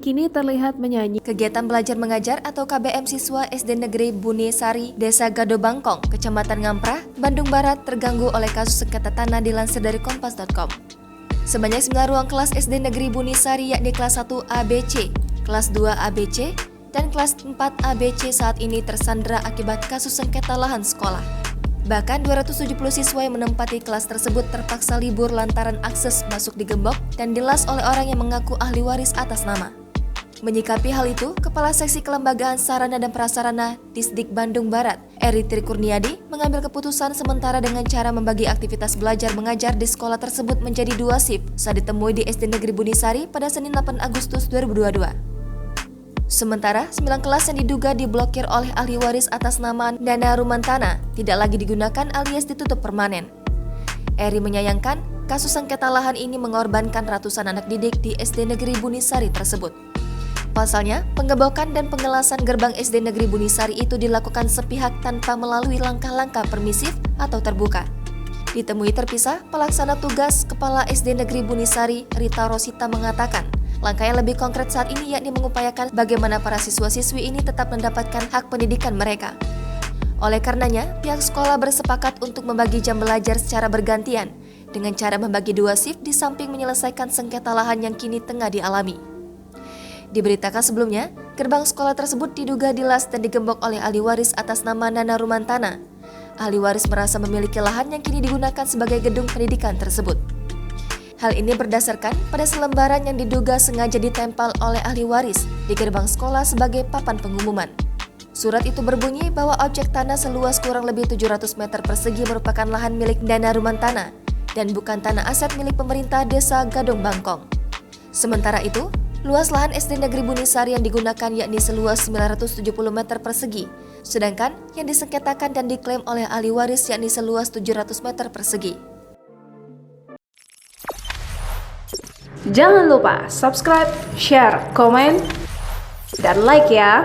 kini terlihat menyanyi. Kegiatan belajar mengajar atau KBM siswa SD Negeri Bunisari, Desa Gado Bangkong, Kecamatan Ngamprah, Bandung Barat terganggu oleh kasus sengketa tanah dilansir dari Kompas.com. Sebanyak 9 ruang kelas SD Negeri Bunisari yakni kelas 1 ABC, kelas 2 ABC, dan kelas 4 ABC saat ini tersandera akibat kasus sengketa lahan sekolah. Bahkan 270 siswa yang menempati kelas tersebut terpaksa libur lantaran akses masuk digembok dan dilas oleh orang yang mengaku ahli waris atas nama. Menyikapi hal itu, Kepala Seksi Kelembagaan Sarana dan Prasarana Disdik Bandung Barat, Eri Trikurniadi, mengambil keputusan sementara dengan cara membagi aktivitas belajar mengajar di sekolah tersebut menjadi 2 shift saat ditemui di SD Negeri Bunisari pada Senin 8 Agustus 2022. Sementara, 9 kelas yang diduga diblokir oleh ahli waris atas nama Nana Rumantana tidak lagi digunakan alias ditutup permanen. Eri menyayangkan kasus sengketa lahan ini mengorbankan ratusan anak didik di SD Negeri Bunisari tersebut. Pasalnya, pengebokan dan pengelasan gerbang SD Negeri Bunisari itu dilakukan sepihak tanpa melalui langkah-langkah permisif atau terbuka. Ditemui terpisah, pelaksana tugas Kepala SD Negeri Bunisari, Rita Rosita mengatakan, langkah yang lebih konkret saat ini yakni mengupayakan bagaimana para siswa-siswi ini tetap mendapatkan hak pendidikan mereka. Oleh karenanya, pihak sekolah bersepakat untuk membagi jam belajar secara bergantian dengan cara membagi 2 shift di samping menyelesaikan sengketa lahan yang kini tengah dialami. Diberitakan sebelumnya, gerbang sekolah tersebut diduga dilas dan digembok oleh ahli waris atas nama Nana Rumantana. Ahli waris merasa memiliki lahan yang kini digunakan sebagai gedung pendidikan tersebut. Hal ini berdasarkan pada selembaran yang diduga sengaja ditempel oleh ahli waris di gerbang sekolah sebagai papan pengumuman. Surat itu berbunyi bahwa objek tanah seluas kurang lebih 700 meter persegi merupakan lahan milik Nana Rumantana dan bukan tanah aset milik pemerintah Desa Gadong Bangkong. Sementara itu, luas lahan SD Negeri Bunisari yang digunakan yakni seluas 970 meter persegi, sedangkan yang disengketakan dan diklaim oleh ahli waris yakni seluas 700 meter persegi. Jangan lupa subscribe, share, komen, dan like ya!